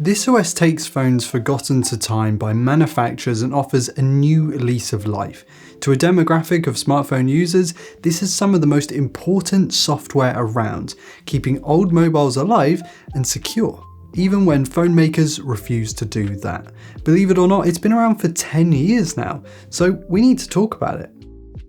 This OS takes phones forgotten to time by manufacturers and offers a new lease of life. To a demographic of smartphone users, this is some of the most important software around, keeping old mobiles alive and secure, even when phone makers refuse to do that. Believe it or not, it's been around for 10 years now, so we need to talk about it.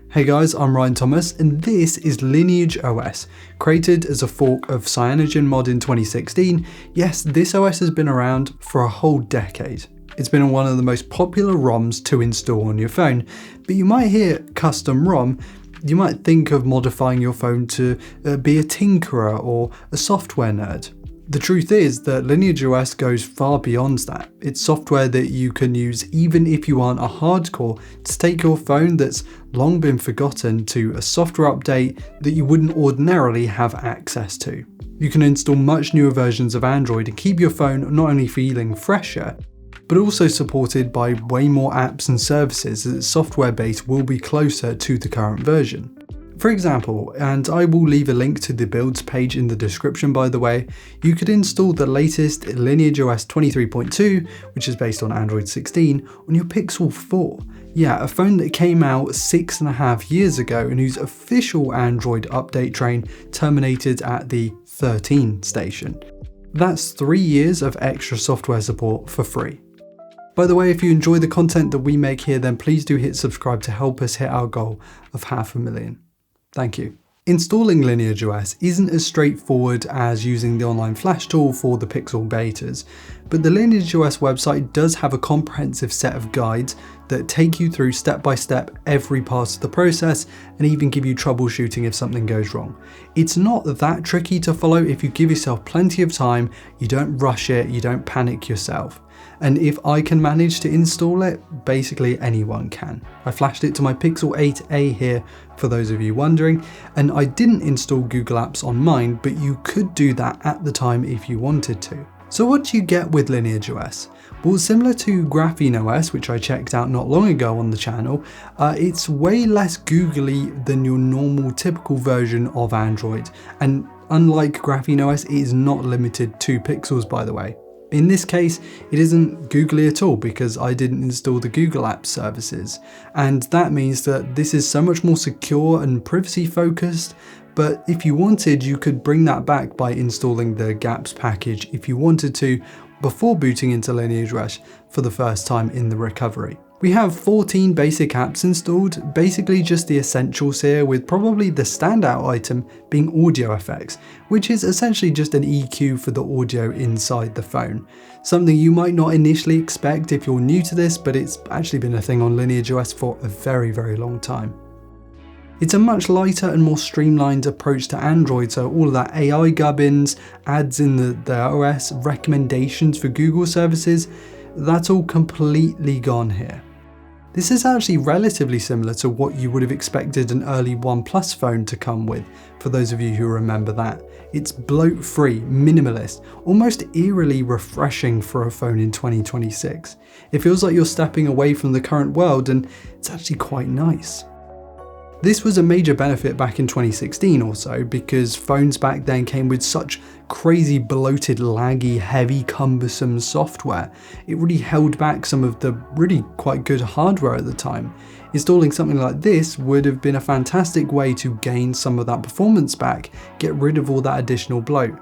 Hey guys, I'm Ryan Thomas, and this is LineageOS, created as a fork of CyanogenMod in 2016. Yes, this OS has been around for a whole decade. It's been one of the most popular ROMs to install on your phone, but you might hear custom ROM, you might think of modifying your phone to be a tinkerer or a software nerd. The truth is that LineageOS goes far beyond that. It's software that you can use even if you aren't a hardcore to take your phone that's long been forgotten to a software update that you wouldn't ordinarily have access to. You can install much newer versions of Android and keep your phone not only feeling fresher, but also supported by way more apps and services as its software base will be closer to the current version. For example, and I will leave a link to the builds page in the description by the way, you could install the latest LineageOS 23.2, which is based on Android 16, on your Pixel 4. Yeah, a phone that came out 6.5 years ago and whose official Android update train terminated at the 13 station. That's 3 years of extra software support for free. By the way, if you enjoy the content that we make here, then please do hit subscribe to help us hit our goal of 500,000. Thank you. Installing LineageOS isn't as straightforward as using the online flash tool for the Pixel betas, but the LineageOS website does have a comprehensive set of guides that take you through step by step every part of the process and even give you troubleshooting if something goes wrong. It's not that tricky to follow if you give yourself plenty of time, you don't rush it, you don't panic yourself. And if I can manage to install it, basically anyone can. I flashed it to my Pixel 8a here for those of you wondering, and I didn't install Google Apps on mine, but you could do that at the time if you wanted to. So what do you get with LineageOS? Well, similar to GrapheneOS, which I checked out not long ago on the channel, it's way less googly than your normal typical version of Android. And unlike GrapheneOS, it is not limited to pixels, by the way. In this case, it isn't googly at all because I didn't install the Google Apps services. And that means that this is so much more secure and privacy focused. But if you wanted, you could bring that back by installing the GApps package if you wanted to before booting into LineageOS for the first time in the recovery. We have 14 basic apps installed, basically just the essentials here, with probably the standout item being audio effects, which is essentially just an EQ for the audio inside the phone. Something you might not initially expect if you're new to this, but it's actually been a thing on LineageOS for a very, very long time. It's a much lighter and more streamlined approach to Android, so all of that AI gubbins, ads in the OS, recommendations for Google services, that's all completely gone here. This is actually relatively similar to what you would have expected an early OnePlus phone to come with, for those of you who remember that. It's bloat-free, minimalist, almost eerily refreshing for a phone in 2026. It feels like you're stepping away from the current world, and it's actually quite nice. This was a major benefit back in 2016 or so, because phones back then came with such crazy bloated, laggy, heavy, cumbersome software. It really held back some of the really quite good hardware at the time. Installing something like this would have been a fantastic way to gain some of that performance back, get rid of all that additional bloat.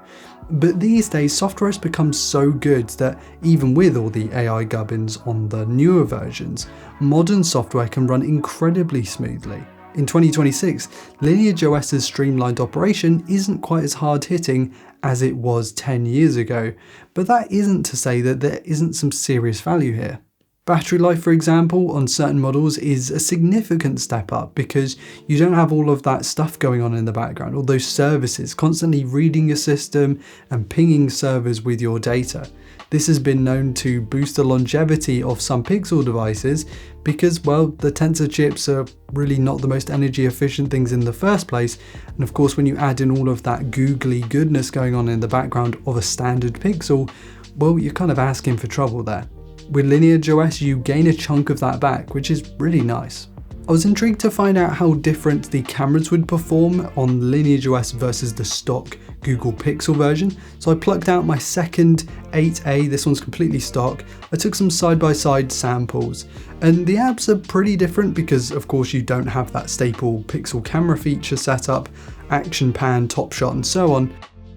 But these days, software has become so good that even with all the AI gubbins on the newer versions, modern software can run incredibly smoothly. In 2026, LineageOS's streamlined operation isn't quite as hard-hitting as it was 10 years ago, but that isn't to say that there isn't some serious value here. Battery life, for example, on certain models is a significant step up because you don't have all of that stuff going on in the background, all those services constantly reading your system and pinging servers with your data. This has been known to boost the longevity of some Pixel devices because, well, the Tensor chips are really not the most energy efficient things in the first place. And of course, when you add in all of that googly goodness going on in the background of a standard Pixel, well, you're kind of asking for trouble there. With LineageOS, you gain a chunk of that back, which is really nice. I was intrigued to find out how different the cameras would perform on LineageOS versus the stock Google Pixel version. So I plucked out my second 8A, this one's completely stock. I took some side-by-side samples, and the apps are pretty different because of course you don't have that staple Pixel camera feature setup, action pan, top shot and so on.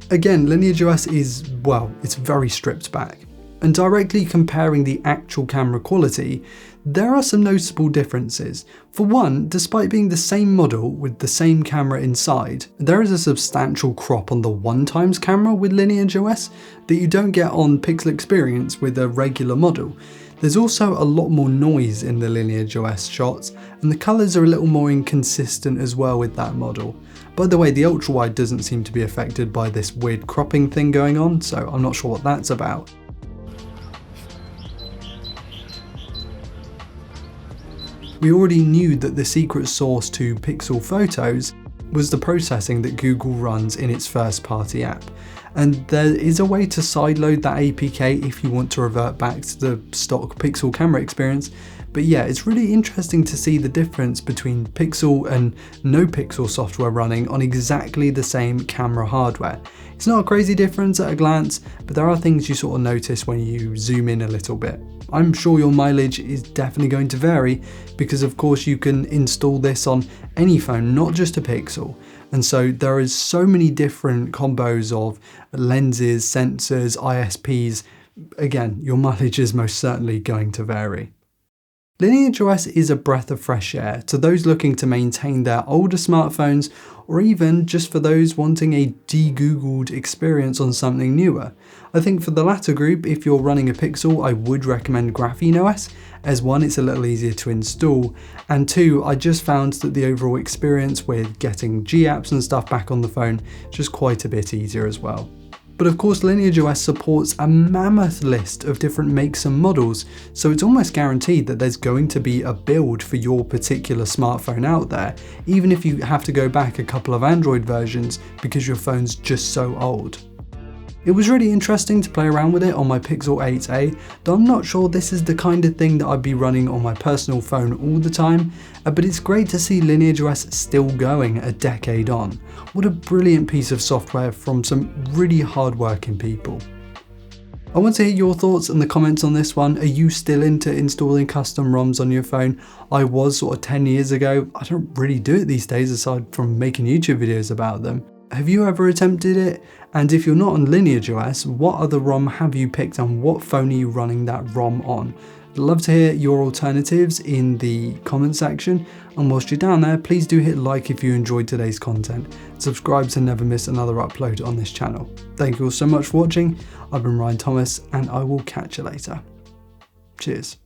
Again, LineageOS is, well, it's very stripped back. And directly comparing the actual camera quality, there are some noticeable differences. For one, despite being the same model with the same camera inside, there is a substantial crop on the 1x camera with LineageOS that you don't get on Pixel Experience with a regular model. There's also a lot more noise in the LineageOS shots, and the colours are a little more inconsistent as well with that model. By the way, the ultra-wide doesn't seem to be affected by this weird cropping thing going on, so I'm not sure what that's about. We already knew that the secret sauce to Pixel Photos was the processing that Google runs in its first-party app. And there is a way to sideload that APK if you want to revert back to the stock Pixel camera experience. But yeah, it's really interesting to see the difference between Pixel and no Pixel software running on exactly the same camera hardware. It's not a crazy difference at a glance, but there are things you sort of notice when you zoom in a little bit. I'm sure your mileage is definitely going to vary because of course you can install this on any phone, not just a Pixel. And so there is so many different combos of lenses, sensors, ISPs. Again, your mileage is most certainly going to vary. LineageOS is a breath of fresh air to those looking to maintain their older smartphones, or even just for those wanting a de-Googled experience on something newer. I think for the latter group, if you're running a Pixel, I would recommend GrapheneOS, as one, it's a little easier to install, and two, I just found that the overall experience with getting G apps and stuff back on the phone is just quite a bit easier as well. But of course LineageOS supports a mammoth list of different makes and models, so it's almost guaranteed that there's going to be a build for your particular smartphone out there, even if you have to go back a couple of Android versions because your phone's just so old. It was really interesting to play around with it on my Pixel 8a, though I'm not sure this is the kind of thing that I'd be running on my personal phone all the time, but it's great to see LineageOS still going a decade on. What a brilliant piece of software from some really hard-working people. I want to hear your thoughts in the comments on this one. Are you still into installing custom ROMs on your phone? I was sort of 10 years ago. I don't really do it these days aside from making YouTube videos about them. Have you ever attempted it? And if you're not on LineageOS, what other ROM have you picked and what phone are you running that ROM on? I'd love to hear your alternatives in the comment section. And whilst you're down there, please do hit like if you enjoyed today's content. Subscribe to never miss another upload on this channel. Thank you all so much for watching. I've been Ryan Thomas and I will catch you later. Cheers.